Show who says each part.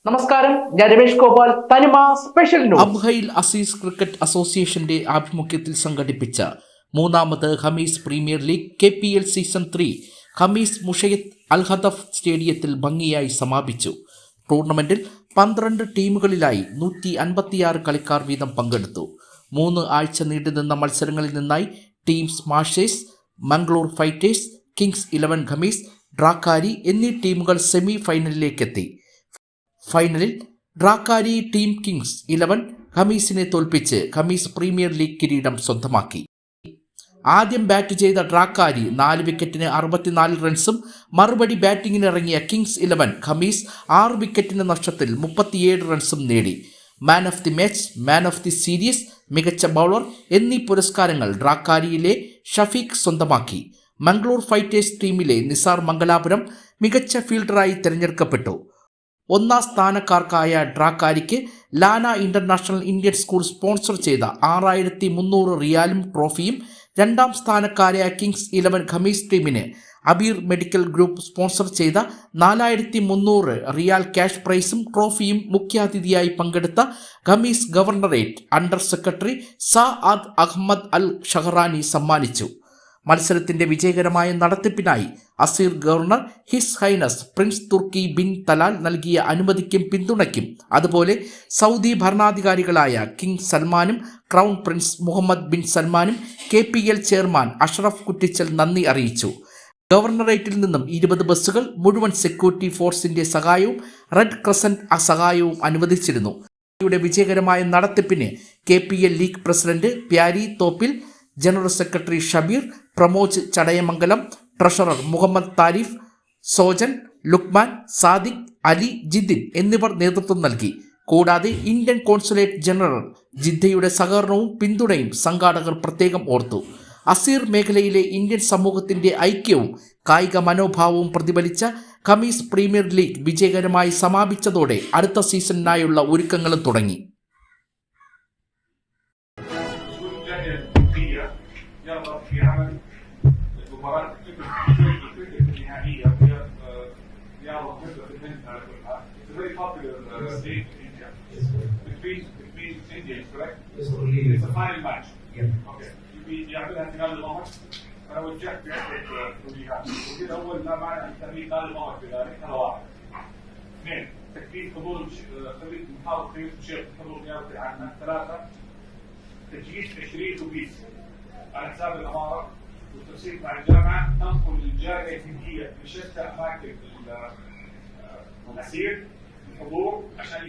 Speaker 1: നമസ്കാരം, ഞാൻ Ramesh Gopal. Thanima special news.
Speaker 2: അബ്ഹൈൽ അസീസ് ക്രിക്കറ്റ് അസോസിയേഷന്റെ ആഭിമുഖ്യത്തിൽ സംഘടിപ്പിച്ച മൂന്നാമത് Khamis premier league KPL season 3 Khamis Mushait Alhadaf സ്റ്റേഡിയത്തിൽ ഭംഗിയായി സമാപിച്ചു. ടൂർണമെന്റിൽ 12 ടീമുകളിലായി 156 കളിക്കാർ വീതം പങ്കെടുത്തു. 3 ആഴ്ച നീണ്ടുനിന്ന മത്സരങ്ങളിൽ നിന്നായി Team Smashers, Mangalore Fighters, Kings 11 Khamis, Dracarys എന്നീ ടീമുകൾ സെമി ഫൈനലിലേക്കെത്തി. ഫൈനലിൽ ഡ്രാക്കാരി ടീം കിങ്സ് 11 ഖമീസിനെ തോൽപ്പിച്ച് ഖമീസ് പ്രീമിയർ ലീഗ് കിരീടം സ്വന്തമാക്കി. ആദ്യം ബാറ്റ് ചെയ്ത ഡ്രാക്കാരി 4 വിക്കറ്റിന് 64 റൺസും മറുപടി ബാറ്റിങ്ങിനിറങ്ങിയ കിങ്സ് 11 ഖമീസ് 6 വിക്കറ്റിന് നഷ്ടത്തിൽ 37 റൺസും നേടി. Man of the match, man of the series, മികച്ച ബൗളർ എന്നീ പുരസ്കാരങ്ങൾ ഡ്രാക്കാരിയിലെ ഷഫീഖ് സ്വന്തമാക്കി. മംഗളൂർ ഫൈറ്റേഴ്സ് ടീമിലെ നിസാർ മംഗലാപുരം മികച്ച ഫീൽഡറായി തിരഞ്ഞെടുക്കപ്പെട്ടു. 1ാം സ്ഥാനക്കാർക്കായ ഡ്രാക്കാരിക്ക് ലാന ഇന്റർനാഷണൽ ഇന്ത്യൻ സ്കൂൾ സ്പോൺസർ ചെയ്ത 6300 റിയാലും ട്രോഫിയും, 2ാം സ്ഥാനക്കാരായ കിങ്സ് 11 ഖമീസ് ടീമിന് അബീർ മെഡിക്കൽ ഗ്രൂപ്പ് സ്പോൺസർ ചെയ്ത 4300 റിയാൽ ക്യാഷ് പ്രൈസും ട്രോഫിയും മുഖ്യാതിഥിയായി പങ്കെടുത്ത Khamis governorate under secretary Saad Ahmed Al Shahrani സമ്മാനിച്ചു. മത്സരത്തിന്റെ വിജയകരമായ നടത്തിപ്പിനായി Asir governor his highness prince Turki bin Talal നൽകിയ അനുമതിക്കും പിന്തുണയ്ക്കും, അതുപോലെ സൗദി ഭരണാധികാരികളായ കിങ് സൽമാനും ക്രൗൺ പ്രിൻസ് മുഹമ്മദ് ബിൻ സൽമാനും KPL ചെയർമാൻ അഷ്റഫ് കുറ്റിച്ചൽ നന്ദി അറിയിച്ചു. ഗവർണറേറ്റിൽ നിന്നും 20 ബസ്സുകൾ, മുഴുവൻ സെക്യൂരിറ്റി ഫോഴ്സിന്റെ സഹായവും റെഡ് ക്രസന്റ് സഹായവും അനുവദിച്ചിരുന്നു. യുടെ വിജയകരമായ നടത്തിപ്പിന് KPL league president Pyari Thoppil, general secretary Shabeer, Pramoj Chadayamangalam, treasurer Muhammad Tharif, Sojan, Luqman, Sadiq, Ali, Jithin എന്നിവർ നേതൃത്വം നൽകി. കൂടാതെ ഇന്ത്യൻ കോൺസുലേറ്റ് ജനറൽ ജിദ്ദയുടെ സഹകരണവും പിന്തുണയും സംഘാടകർ പ്രത്യേകം ഓർത്തു. അസീർ മേഖലയിലെ ഇന്ത്യൻ സമൂഹത്തിന്റെ ഐക്യവും കായിക മനോഭാവവും പ്രതിഫലിച്ച ഖമീസ് പ്രീമിയർ ലീഗ് വിജയകരമായി സമാപിച്ചതോടെ അടുത്ത സീസണിനായുള്ള ഒരുക്കങ്ങളും തുടങ്ങി.
Speaker 3: يلا في عمل مباراة النهائية وهي رياضة تبدأ في الهند على كل حال. It's a very popular league in India. Between Indians, correct?
Speaker 4: Yes, only.
Speaker 3: It's a final match.
Speaker 4: Yeah.
Speaker 3: Okay. يعملها خلال القمر. أنا وجهت بعدة توجيهات. التوجيه الأول ما معنى تمرين خلال القمر في ذلك؟ هذا واحد. 2 تكفيف حضور خليج محافظ خليج الشيخ حضور نيابة العامة. 3 تجهيز 20 اتوبيس على حساب الاماره والتنسيق مع الجامعه تنقل الجاليه الهنديه في شتى اماكن الاسير الحضور عشان